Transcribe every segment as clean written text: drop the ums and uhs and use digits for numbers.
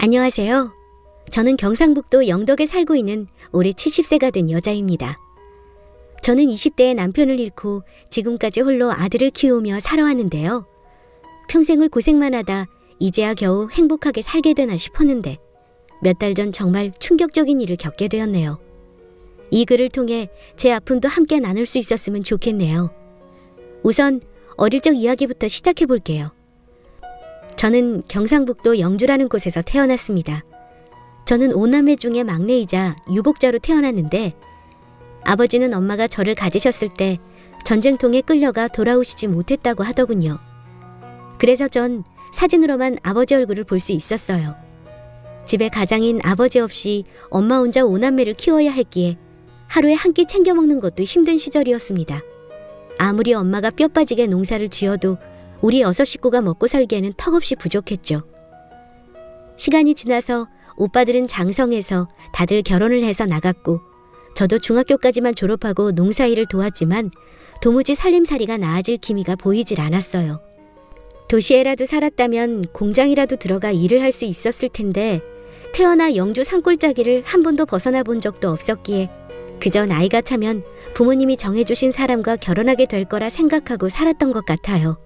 안녕하세요. 저는 경상북도 영덕에 살고 있는 올해 70세가 된 여자입니다. 저는 20대에 남편을 잃고 지금까지 홀로 아들을 키우며 살아왔는데요. 평생을 고생만 하다 이제야 겨우 행복하게 살게 되나 싶었는데 몇 달 전 정말 충격적인 일을 겪게 되었네요. 이 글을 통해 제 아픔도 함께 나눌 수 있었으면 좋겠네요. 우선 어릴 적 이야기부터 시작해 볼게요. 저는 경상북도 영주라는 곳에서 태어났습니다. 저는 5남매 중에 막내이자 유복자로 태어났는데 아버지는 엄마가 저를 가지셨을 때 전쟁통에 끌려가 돌아오시지 못했다고 하더군요. 그래서 전 사진으로만 아버지 얼굴을 볼 수 있었어요. 집에 가장인 아버지 없이 엄마 혼자 5남매를 키워야 했기에 하루에 한 끼 챙겨 먹는 것도 힘든 시절이었습니다. 아무리 엄마가 뼈 빠지게 농사를 지어도 우리 6식구가 먹고 살기에는 턱없이 부족했죠. 시간이 지나서 오빠들은 장성해서 다들 결혼을 해서 나갔고 저도 중학교까지만 졸업하고 농사일을 도왔지만 도무지 살림살이가 나아질 기미가 보이질 않았어요. 도시에라도 살았다면 공장이라도 들어가 일을 할 수 있었을 텐데 태어나 영주 산골짜기를 한 번도 벗어나 본 적도 없었기에 그저 나이가 차면 부모님이 정해주신 사람과 결혼하게 될 거라 생각하고 살았던 것 같아요.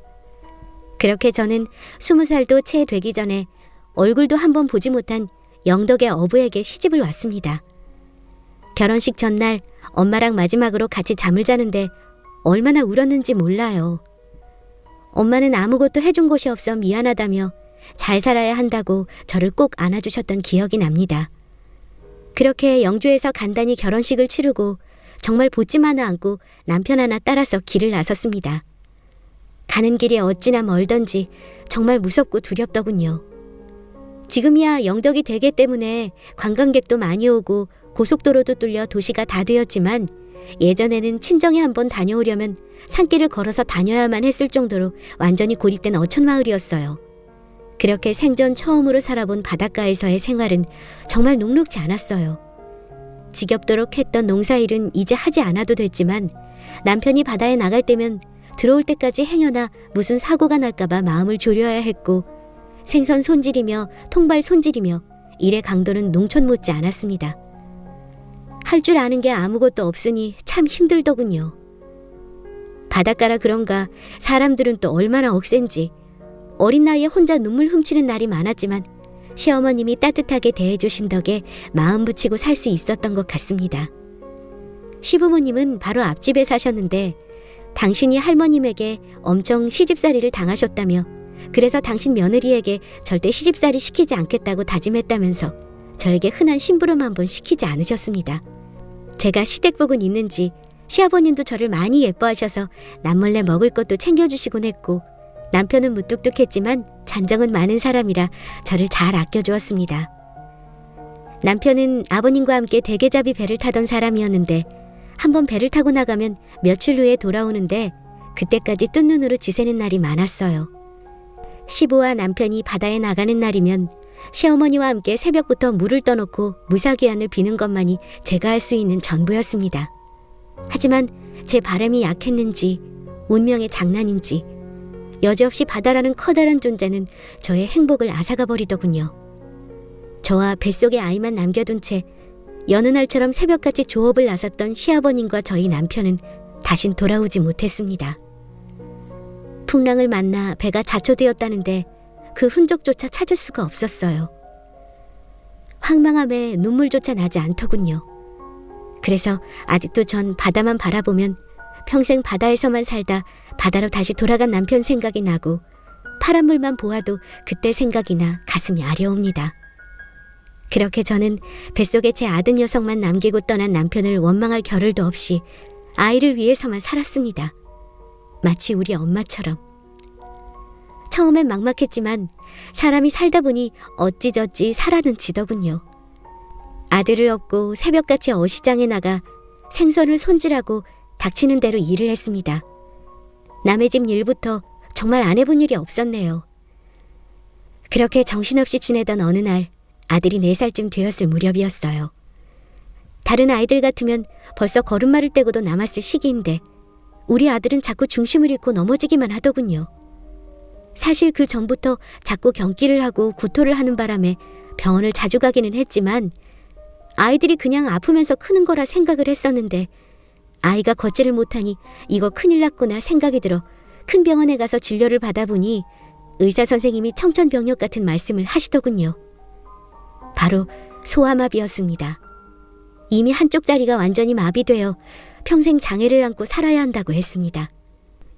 그렇게 저는 20살도 채 되기 전에 얼굴도 한 번 보지 못한 영덕의 어부에게 시집을 왔습니다. 결혼식 전날 엄마랑 마지막으로 같이 잠을 자는데 얼마나 울었는지 몰라요. 엄마는 아무것도 해준 것이 없어 미안하다며 잘 살아야 한다고 저를 꼭 안아주셨던 기억이 납니다. 그렇게 영주에서 간단히 결혼식을 치르고 정말 보찜 하나 안고 남편 하나 따라서 길을 나섰습니다. 가는 길이 어찌나 멀던지 정말 무섭고 두렵더군요. 지금이야 영덕이 대게 때문에 관광객도 많이 오고 고속도로도 뚫려 도시가 다 되었지만 예전에는 친정에 한번 다녀오려면 산길을 걸어서 다녀야만 했을 정도로 완전히 고립된 어촌마을이었어요. 그렇게 생전 처음으로 살아본 바닷가에서의 생활은 정말 녹록지 않았어요. 지겹도록 했던 농사일은 이제 하지 않아도 됐지만 남편이 바다에 나갈 때면 들어올 때까지 행여나 무슨 사고가 날까봐 마음을 졸여야 했고 생선 손질이며 통발 손질이며 일의 강도는 농촌 못지 않았습니다. 할 줄 아는 게 아무것도 없으니 참 힘들더군요. 바닷가라 그런가 사람들은 또 얼마나 억센지 어린 나이에 혼자 눈물 훔치는 날이 많았지만 시어머님이 따뜻하게 대해주신 덕에 마음 붙이고 살 수 있었던 것 같습니다. 시부모님은 바로 앞집에 사셨는데 당신이 할머님에게 엄청 시집살이를 당하셨다며 그래서 당신 며느리에게 절대 시집살이 시키지 않겠다고 다짐했다면서 저에게 흔한 심부름 한번 시키지 않으셨습니다. 제가 시댁복은 있는지 시아버님도 저를 많이 예뻐하셔서 남몰래 먹을 것도 챙겨주시곤 했고 남편은 무뚝뚝했지만 잔정은 많은 사람이라 저를 잘 아껴주었습니다. 남편은 아버님과 함께 대게잡이 배를 타던 사람이었는데 한번 배를 타고 나가면 며칠 후에 돌아오는데 그때까지 뜬 눈으로 지새는 날이 많았어요. 시부와 남편이 바다에 나가는 날이면 시어머니와 함께 새벽부터 물을 떠놓고 무사귀환을 비는 것만이 제가 할 수 있는 전부였습니다. 하지만 제 바람이 약했는지 운명의 장난인지 여지없이 바다라는 커다란 존재는 저의 행복을 앗아가 버리더군요. 저와 뱃속에 아이만 남겨둔 채 여느 날처럼 새벽같이 조업을 나섰던 시아버님과 저희 남편은 다신 돌아오지 못했습니다. 풍랑을 만나 배가 자초되었다는데 그 흔적조차 찾을 수가 없었어요. 황망함에 눈물조차 나지 않더군요. 그래서 아직도 전 바다만 바라보면 평생 바다에서만 살다 바다로 다시 돌아간 남편 생각이 나고 파란 물만 보아도 그때 생각이 나 가슴이 아려옵니다. 그렇게 저는 뱃속에 제 아들 녀석만 남기고 떠난 남편을 원망할 겨를도 없이 아이를 위해서만 살았습니다. 마치 우리 엄마처럼. 처음엔 막막했지만 사람이 살다 보니 어찌저찌 살아는 지더군요. 아들을 얻고 새벽같이 어시장에 나가 생선을 손질하고 닥치는 대로 일을 했습니다. 남의 집 일부터 정말 안 해본 일이 없었네요. 그렇게 정신없이 지내던 어느 날 아들이 4살쯤 되었을 무렵이었어요. 다른 아이들 같으면 벌써 걸음마를 떼고도 남았을 시기인데 우리 아들은 자꾸 중심을 잃고 넘어지기만 하더군요. 사실 그 전부터 자꾸 경기를 하고 구토를 하는 바람에 병원을 자주 가기는 했지만 아이들이 그냥 아프면서 크는 거라 생각을 했었는데 아이가 걷지를 못하니 이거 큰일 났구나 생각이 들어 큰 병원에 가서 진료를 받아보니 의사 선생님이 청천벽력 같은 말씀을 하시더군요. 바로 소아마비였습니다. 이미 한쪽 다리가 완전히 마비되어 평생 장애를 안고 살아야 한다고 했습니다.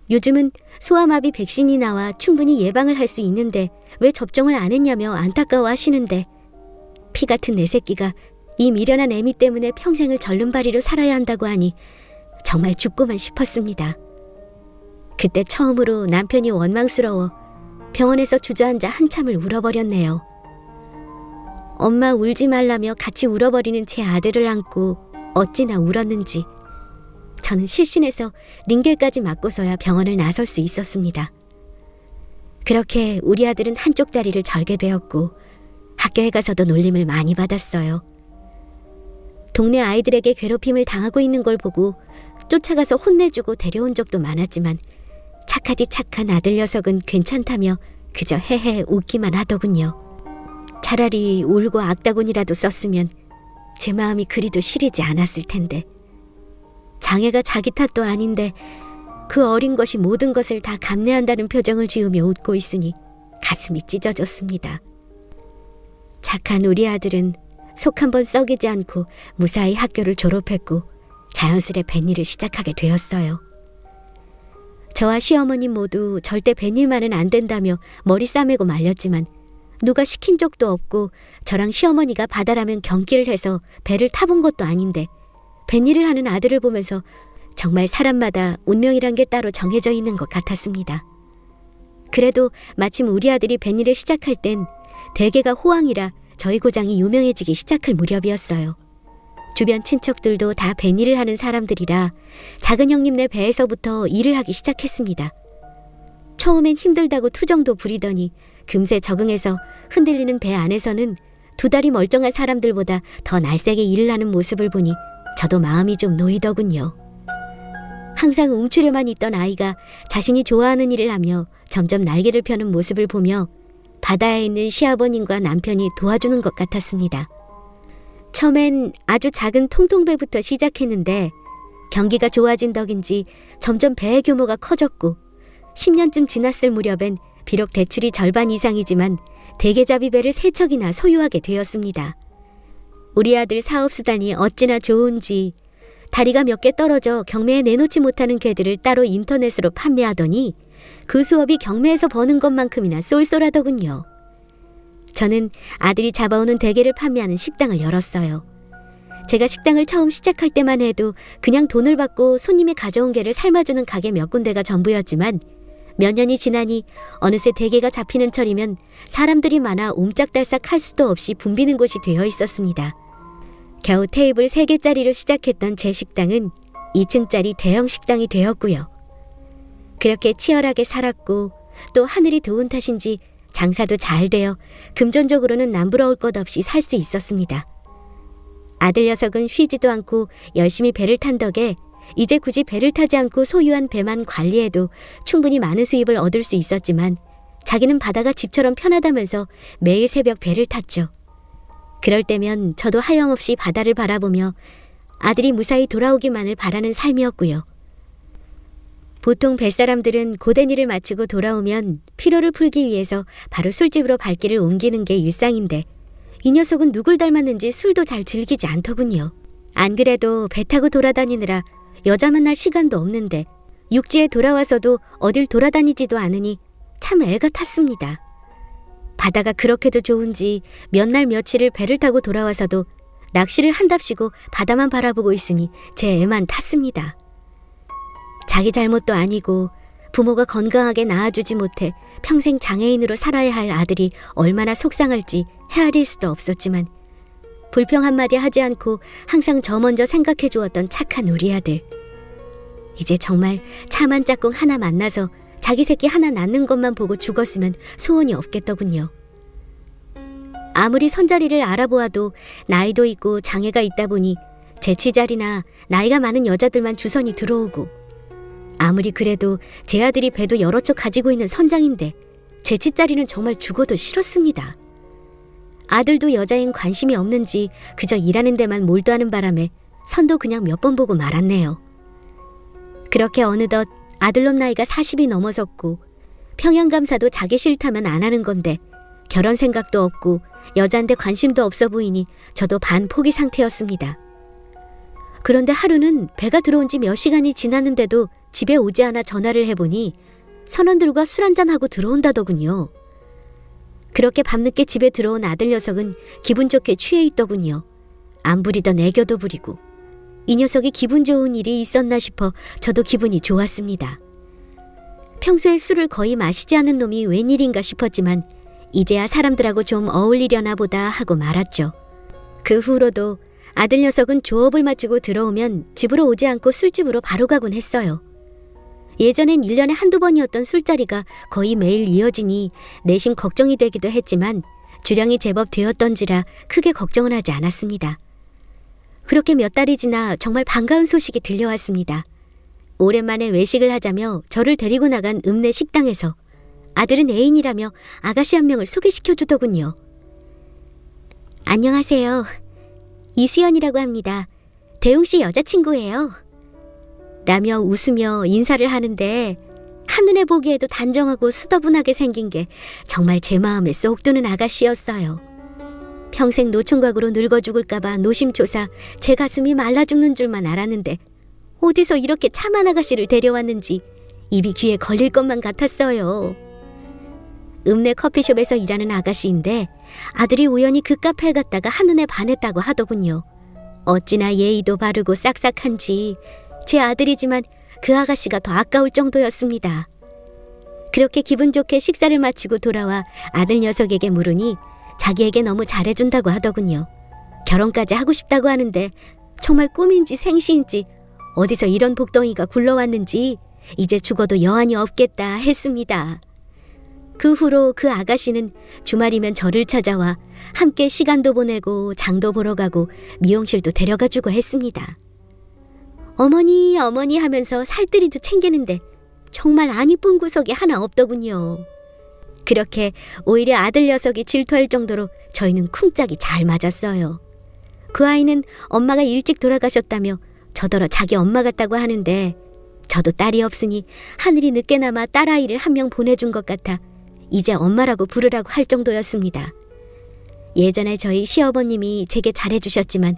요즘은 소아마비 백신이 나와 충분히 예방을 할 수 있는데 왜 접종을 안 했냐며 안타까워 하시는데 피 같은 내 새끼가 이 미련한 애미 때문에 평생을 절름발이로 살아야 한다고 하니 정말 죽고만 싶었습니다. 그때 처음으로 남편이 원망스러워 병원에서 주저앉아 한참을 울어버렸네요. 엄마 울지 말라며 같이 울어버리는 제 아들을 안고 어찌나 울었는지 저는 실신해서 링겔까지 맞고서야 병원을 나설 수 있었습니다. 그렇게 우리 아들은 한쪽 다리를 절게 되었고 학교에 가서도 놀림을 많이 받았어요. 동네 아이들에게 괴롭힘을 당하고 있는 걸 보고 쫓아가서 혼내주고 데려온 적도 많았지만 착하디 착한 아들 녀석은 괜찮다며 그저 헤헤 웃기만 하더군요. 차라리 울고 악다군이라도 썼으면 제 마음이 그리도 시리지 않았을 텐데 장애가 자기 탓도 아닌데 그 어린 것이 모든 것을 다 감내한다는 표정을 지으며 웃고 있으니 가슴이 찢어졌습니다. 착한 우리 아들은 속 한번 썩이지 않고 무사히 학교를 졸업했고 자연스레 뱃일을 시작하게 되었어요. 저와 시어머님 모두 절대 뱃일만은 안 된다며 머리 싸매고 말렸지만 누가 시킨 적도 없고 저랑 시어머니가 바다라면 경기를 해서 배를 타본 것도 아닌데 뱃일을 하는 아들을 보면서 정말 사람마다 운명이란 게 따로 정해져 있는 것 같았습니다. 그래도 마침 우리 아들이 뱃일을 시작할 땐 대개가 호황이라 저희 고장이 유명해지기 시작할 무렵이었어요. 주변 친척들도 다 뱃일을 하는 사람들이라 작은 형님네 배에서부터 일을 하기 시작했습니다. 처음엔 힘들다고 투정도 부리더니 금세 적응해서 흔들리는 배 안에서는 두 다리 멀쩡한 사람들보다 더 날쌔게 일을 하는 모습을 보니 저도 마음이 좀 놓이더군요. 항상 움츠려만 있던 아이가 자신이 좋아하는 일을 하며 점점 날개를 펴는 모습을 보며 바다에 있는 시아버님과 남편이 도와주는 것 같았습니다. 처음엔 아주 작은 통통배부터 시작했는데 경기가 좋아진 덕인지 점점 배의 규모가 커졌고 10년쯤 지났을 무렵엔 비록 대출이 절반 이상이지만 대게잡이 배를 3척이나 소유하게 되었습니다. 우리 아들 사업수단이 어찌나 좋은지 다리가 몇 개 떨어져 경매에 내놓지 못하는 개들을 따로 인터넷으로 판매하더니 그 수업이 경매에서 버는 것만큼이나 쏠쏠하더군요. 저는 아들이 잡아오는 대게를 판매하는 식당을 열었어요. 제가 식당을 처음 시작할 때만 해도 그냥 돈을 받고 손님이 가져온 게를 삶아주는 가게 몇 군데가 전부였지만 몇 년이 지나니 어느새 대게가 잡히는 철이면 사람들이 많아 옴짝달싹 할 수도 없이 붐비는 곳이 되어 있었습니다. 겨우 테이블 3개짜리로 시작했던 제 식당은 2층짜리 대형 식당이 되었고요. 그렇게 치열하게 살았고 또 하늘이 도운 탓인지 장사도 잘 되어 금전적으로는 남부러울 것 없이 살 수 있었습니다. 아들 녀석은 쉬지도 않고 열심히 배를 탄 덕에 이제 굳이 배를 타지 않고 소유한 배만 관리해도 충분히 많은 수입을 얻을 수 있었지만 자기는 바다가 집처럼 편하다면서 매일 새벽 배를 탔죠. 그럴 때면 저도 하염없이 바다를 바라보며 아들이 무사히 돌아오기만을 바라는 삶이었고요. 보통 뱃사람들은 고된 일을 마치고 돌아오면 피로를 풀기 위해서 바로 술집으로 발길을 옮기는 게 일상인데 이 녀석은 누굴 닮았는지 술도 잘 즐기지 않더군요. 안 그래도 배 타고 돌아다니느라 여자 만날 시간도 없는데 육지에 돌아와서도 어딜 돌아다니지도 않으니 참 애가 탔습니다. 바다가 그렇게도 좋은지 몇 날 며칠을 배를 타고 돌아와서도 낚시를 한답시고 바다만 바라보고 있으니 제 애만 탔습니다. 자기 잘못도 아니고 부모가 건강하게 낳아주지 못해 평생 장애인으로 살아야 할 아들이 얼마나 속상할지 헤아릴 수도 없었지만 불평 한마디 하지 않고 항상 저 먼저 생각해 주었던 착한 우리 아들. 이제 정말 참한 짝꿍 하나 만나서 자기 새끼 하나 낳는 것만 보고 죽었으면 소원이 없겠더군요. 아무리 선자리를 알아보아도 나이도 있고 장애가 있다 보니 재취자리나 나이가 많은 여자들만 주선이 들어오고 아무리 그래도 제 아들이 배도 여러 척 가지고 있는 선장인데 재치자리는 정말 죽어도 싫었습니다. 아들도 여자엔 관심이 없는지 그저 일하는 데만 몰두하는 바람에 선도 그냥 몇 번 보고 말았네요. 그렇게 어느덧 아들놈 나이가 40이 넘어섰고 평양감사도 자기 싫다면 안 하는 건데 결혼 생각도 없고 여자한테 관심도 없어 보이니 저도 반포기 상태였습니다. 그런데 하루는 배가 들어온 지 몇 시간이 지났는데도 집에 오지 않아 전화를 해보니 선원들과 술 한잔하고 들어온다더군요. 그렇게 밤늦게 집에 들어온 아들 녀석은 기분 좋게 취해 있더군요. 안 부리던 애교도 부리고. 이 녀석이 기분 좋은 일이 있었나 싶어 저도 기분이 좋았습니다. 평소에 술을 거의 마시지 않은 놈이 웬일인가 싶었지만 이제야 사람들하고 좀 어울리려나 보다 하고 말았죠. 그 후로도 아들 녀석은 조업을 마치고 들어오면 집으로 오지 않고 술집으로 바로 가곤 했어요. 예전엔 1년에 한두 번이었던 술자리가 거의 매일 이어지니 내심 걱정이 되기도 했지만 주량이 제법 되었던지라 크게 걱정은 하지 않았습니다. 그렇게 몇 달이 지나 정말 반가운 소식이 들려왔습니다. 오랜만에 외식을 하자며 저를 데리고 나간 읍내 식당에서 아들은 애인이라며 아가씨 한 명을 소개시켜 주더군요. 안녕하세요. 이수연이라고 합니다. 대웅씨 여자친구예요. 라며 웃으며 인사를 하는데 한눈에 보기에도 단정하고 수더분하게 생긴 게 정말 제 마음에 쏙 드는 아가씨였어요. 평생 노총각으로 늙어 죽을까봐 노심초사 제 가슴이 말라 죽는 줄만 알았는데 어디서 이렇게 참한 아가씨를 데려왔는지 입이 귀에 걸릴 것만 같았어요. 읍내 커피숍에서 일하는 아가씨인데 아들이 우연히 그 카페에 갔다가 한눈에 반했다고 하더군요. 어찌나 예의도 바르고 싹싹한지 제 아들이지만 그 아가씨가 더 아까울 정도였습니다. 그렇게 기분 좋게 식사를 마치고 돌아와 아들 녀석에게 물으니 자기에게 너무 잘해준다고 하더군요. 결혼까지 하고 싶다고 하는데 정말 꿈인지 생시인지 어디서 이런 복덩이가 굴러왔는지 이제 죽어도 여한이 없겠다 했습니다. 그 후로 그 아가씨는 주말이면 저를 찾아와 함께 시간도 보내고 장도 보러 가고 미용실도 데려가주고 했습니다. 어머니 어머니 하면서 살뜰이도 챙기는데 정말 안 이쁜 구석이 하나 없더군요. 그렇게 오히려 아들 녀석이 질투할 정도로 저희는 쿵짝이 잘 맞았어요. 그 아이는 엄마가 일찍 돌아가셨다며 저더러 자기 엄마 같다고 하는데 저도 딸이 없으니 하늘이 늦게나마 딸아이를 한 명 보내준 것 같아 이제 엄마라고 부르라고 할 정도였습니다. 예전에 저희 시어머님이 제게 잘해주셨지만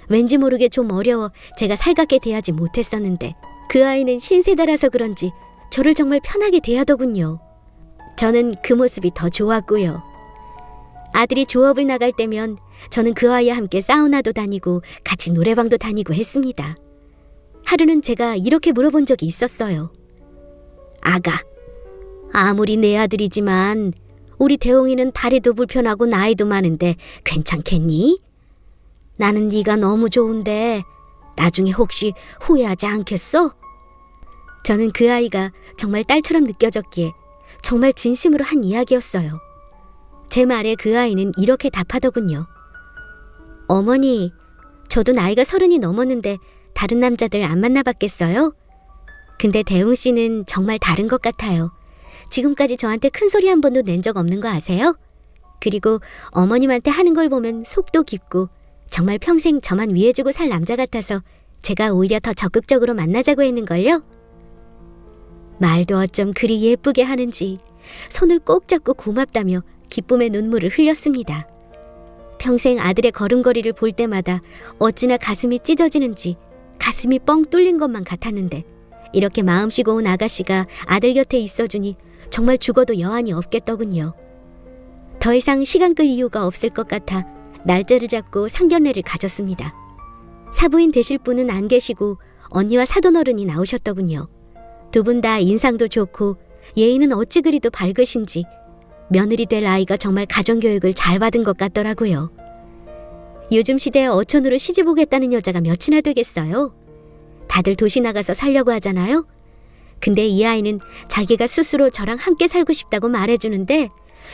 왠지 모르게 좀 어려워 제가 살갑게 대하지 못했었는데 그 아이는 신세대라서 그런지 저를 정말 편하게 대하더군요. 저는 그 모습이 더 좋았고요. 아들이 조업을 나갈 때면 저는 그 아이와 함께 사우나도 다니고 같이 노래방도 다니고 했습니다. 하루는 제가 이렇게 물어본 적이 있었어요. 아가, 아무리 내 아들이지만 우리 대웅이는 다리도 불편하고 나이도 많은데 괜찮겠니? 나는 네가 너무 좋은데 나중에 혹시 후회하지 않겠어? 저는 그 아이가 정말 딸처럼 느껴졌기에 정말 진심으로 한 이야기였어요. 제 말에 그 아이는 이렇게 답하더군요. 어머니, 저도 나이가 30이 넘었는데 다른 남자들 안 만나봤겠어요? 근데 대웅 씨는 정말 다른 것 같아요. 지금까지 저한테 큰 소리 한 번도 낸 적 없는 거 아세요? 그리고 어머님한테 하는 걸 보면 속도 깊고 정말 평생 저만 위해주고 살 남자 같아서 제가 오히려 더 적극적으로 만나자고 했는걸요? 말도 어쩜 그리 예쁘게 하는지 손을 꼭 잡고 고맙다며 기쁨의 눈물을 흘렸습니다. 평생 아들의 걸음걸이를 볼 때마다 어찌나 가슴이 찢어지는지 가슴이 뻥 뚫린 것만 같았는데 이렇게 마음씨 고운 아가씨가 아들 곁에 있어주니 정말 죽어도 여한이 없겠더군요. 더 이상 시간 끌 이유가 없을 것 같아 날짜를 잡고 상견례를 가졌습니다. 사부인 되실 분은 안 계시고 언니와 사돈어른이 나오셨더군요. 두 분 다 인상도 좋고 예의는 어찌 그리도 밝으신지 며느리 될 아이가 정말 가정교육을 잘 받은 것 같더라고요. 요즘 시대에 어촌으로 시집 오겠다는 여자가 몇이나 되겠어요? 다들 도시 나가서 살려고 하잖아요? 근데 이 아이는 자기가 스스로 저랑 함께 살고 싶다고 말해주는데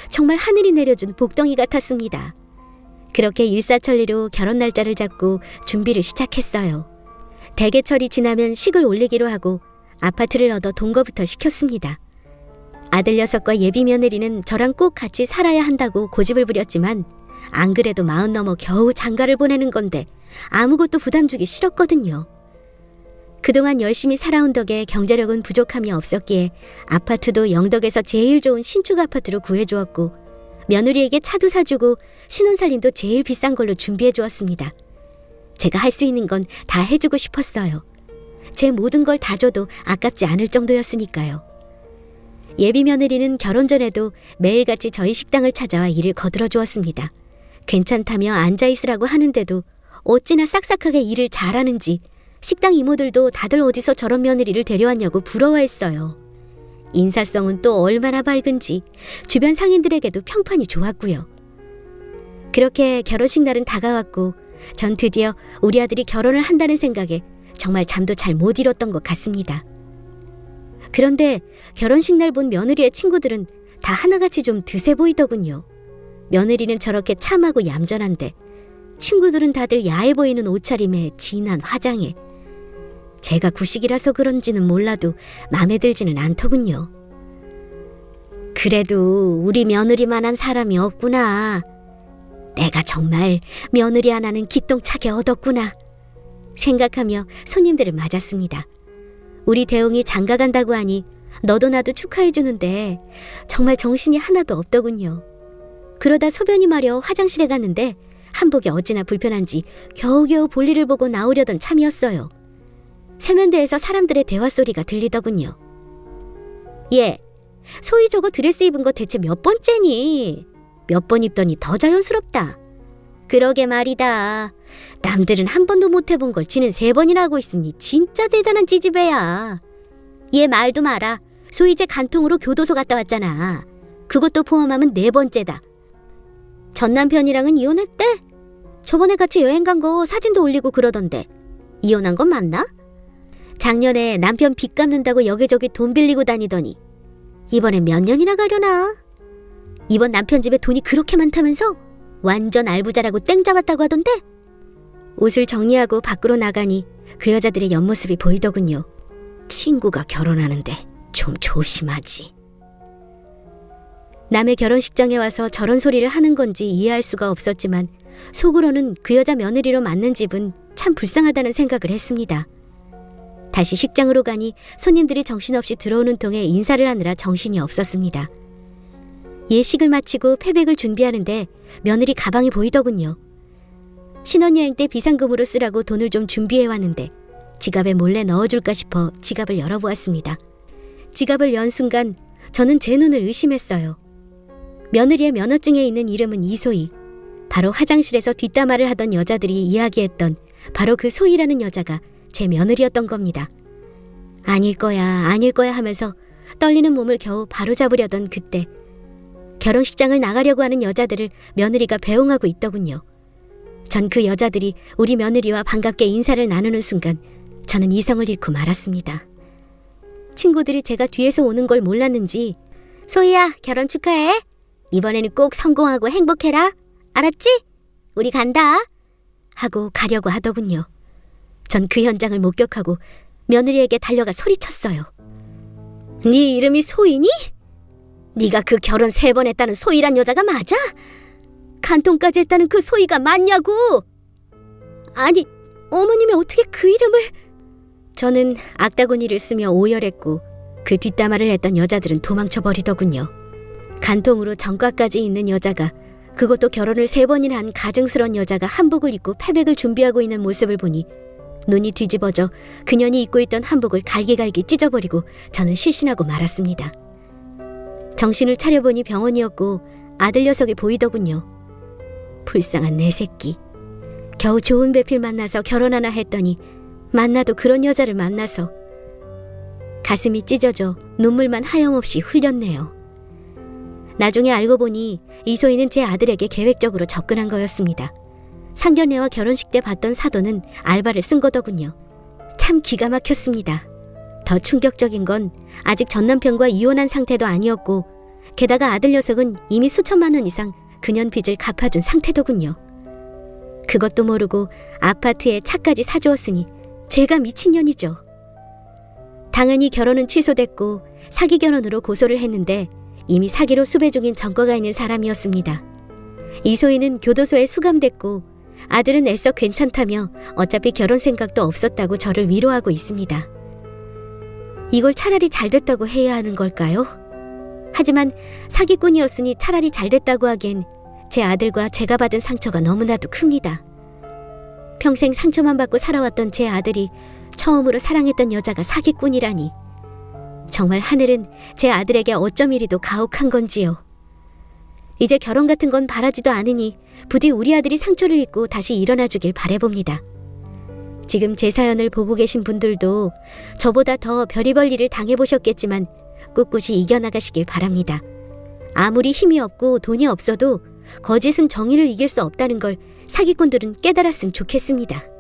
정말 하늘이 내려준 복덩이 같았습니다. 그렇게 일사천리로 결혼 날짜를 잡고 준비를 시작했어요. 대개철이 지나면 식을 올리기로 하고 아파트를 얻어 동거부터 시켰습니다. 아들 녀석과 예비 며느리는 저랑 꼭 같이 살아야 한다고 고집을 부렸지만 안 그래도 40 넘어 겨우 장가를 보내는 건데 아무것도 부담 주기 싫었거든요. 그동안 열심히 살아온 덕에 경제력은 부족함이 없었기에 아파트도 영덕에서 제일 좋은 신축 아파트로 구해주었고 며느리에게 차도 사주고 신혼살림도 제일 비싼 걸로 준비해 주었습니다. 제가 할 수 있는 건 다 해주고 싶었어요. 제 모든 걸 다 줘도 아깝지 않을 정도였으니까요. 예비 며느리는 결혼 전에도 매일같이 저희 식당을 찾아와 일을 거들어 주었습니다. 괜찮다며 앉아있으라고 하는데도 어찌나 싹싹하게 일을 잘하는지 식당 이모들도 다들 어디서 저런 며느리를 데려왔냐고 부러워했어요. 인사성은 또 얼마나 밝은지 주변 상인들에게도 평판이 좋았고요. 그렇게 결혼식 날은 다가왔고 전 드디어 우리 아들이 결혼을 한다는 생각에 정말 잠도 잘 못 이뤘던 것 같습니다. 그런데 결혼식 날 본 며느리의 친구들은 다 하나같이 좀 드세 보이더군요. 며느리는 저렇게 참하고 얌전한데 친구들은 다들 야해 보이는 옷차림에 진한 화장에 제가 구식이라서 그런지는 몰라도 마음에 들지는 않더군요. 그래도 우리 며느리만한 사람이 없구나. 내가 정말 며느리 하나는 기똥차게 얻었구나 생각하며 손님들을 맞았습니다. 우리 대웅이 장가 간다고 하니 너도 나도 축하해 주는데 정말 정신이 하나도 없더군요. 그러다 소변이 마려 화장실에 갔는데 한복이 어찌나 불편한지 겨우겨우 볼일을 보고 나오려던 참이었어요. 세면대에서 사람들의 대화 소리가 들리더군요. 얘, 소희 저거 드레스 입은 거 대체 몇 번째니? 몇 번 입더니 더 자연스럽다. 그러게 말이다. 남들은 한 번도 못 해본 걸 지는 3번이나 하고 있으니 진짜 대단한 찌지배야. 얘 말도 마라. 소희제 간통으로 교도소 갔다 왔잖아. 그것도 포함하면 4번째다. 전 남편이랑은 이혼했대? 저번에 같이 여행 간 거 사진도 올리고 그러던데 이혼한 건 맞나? 작년에 남편 빚 갚는다고 여기저기 돈 빌리고 다니더니 이번에 몇 년이나 가려나? 이번 남편 집에 돈이 그렇게 많다면서? 완전 알부자라고 땡 잡았다고 하던데? 옷을 정리하고 밖으로 나가니 그 여자들의 옆모습이 보이더군요. 친구가 결혼하는데 좀 조심하지. 남의 결혼식장에 와서 저런 소리를 하는 건지 이해할 수가 없었지만 속으로는 그 여자 며느리로 맞는 집은 참 불쌍하다는 생각을 했습니다. 다시 식장으로 가니 손님들이 정신없이 들어오는 통에 인사를 하느라 정신이 없었습니다. 예식을 마치고 패백을 준비하는데 며느리 가방이 보이더군요. 신혼여행 때 비상금으로 쓰라고 돈을 좀 준비해왔는데 지갑에 몰래 넣어줄까 싶어 지갑을 열어보았습니다. 지갑을 연 순간 저는 제 눈을 의심했어요. 며느리의 면허증에 있는 이름은 이소희. 바로 화장실에서 뒷담화를 하던 여자들이 이야기했던 바로 그 소희라는 여자가 제 며느리였던 겁니다. 아닐 거야 하면서 떨리는 몸을 겨우 바로잡으려던 그때 결혼식장을 나가려고 하는 여자들을 며느리가 배웅하고 있더군요. 전 그 여자들이 우리 며느리와 반갑게 인사를 나누는 순간 저는 이성을 잃고 말았습니다. 친구들이 제가 뒤에서 오는 걸 몰랐는지 소희야, 결혼 축하해. 이번에는 꼭 성공하고 행복해라. 알았지? 우리 간다. 하고 가려고 하더군요. 전 그 현장을 목격하고 며느리에게 달려가 소리쳤어요. 네 이름이 소희니? 네가 그 결혼 3번 했다는 소희란 여자가 맞아? 간통까지 했다는 그 소희가 맞냐고? 아니, 어머님이 어떻게 그 이름을... 저는 악다구니를 쓰며 오열했고 그 뒷담화를 했던 여자들은 도망쳐버리더군요. 간통으로 전과까지 있는 여자가, 그것도 결혼을 3번이나 한 가증스러운 여자가 한복을 입고 패백을 준비하고 있는 모습을 보니 눈이 뒤집어져 그년이 입고 있던 한복을 갈기갈기 찢어버리고 저는 실신하고 말았습니다. 정신을 차려보니 병원이었고 아들 녀석이 보이더군요. 불쌍한 내 새끼. 겨우 좋은 배필 만나서 결혼하나 했더니 만나도 그런 여자를 만나서 가슴이 찢어져 눈물만 하염없이 흘렸네요. 나중에 알고 보니 이소희는 제 아들에게 계획적으로 접근한 거였습니다. 상견례와 결혼식 때 받던 사돈은 알바를 쓴 거더군요. 참 기가 막혔습니다. 더 충격적인 건 아직 전 남편과 이혼한 상태도 아니었고 게다가 아들 녀석은 이미 수천만 원 이상 그년 빚을 갚아준 상태더군요. 그것도 모르고 아파트에 차까지 사주었으니 제가 미친년이죠. 당연히 결혼은 취소됐고 사기 결혼으로 고소를 했는데 이미 사기로 수배 중인 전과가 있는 사람이었습니다. 이소희는 교도소에 수감됐고 아들은 애써 괜찮다며 어차피 결혼 생각도 없었다고 저를 위로하고 있습니다. 이걸 차라리 잘 됐다고 해야 하는 걸까요? 하지만 사기꾼이었으니 차라리 잘 됐다고 하기엔 제 아들과 제가 받은 상처가 너무나도 큽니다. 평생 상처만 받고 살아왔던 제 아들이 처음으로 사랑했던 여자가 사기꾼이라니. 정말 하늘은 제 아들에게 어쩜 이리도 가혹한 건지요. 이제 결혼 같은 건 바라지도 않으니 부디 우리 아들이 상처를 입고 다시 일어나 주길 바라봅니다. 지금 제 사연을 보고 계신 분들도 저보다 더 별의별 일을 당해보셨겠지만 꿋꿋이 이겨나가시길 바랍니다. 아무리 힘이 없고 돈이 없어도 거짓은 정의를 이길 수 없다는 걸 사기꾼들은 깨달았으면 좋겠습니다.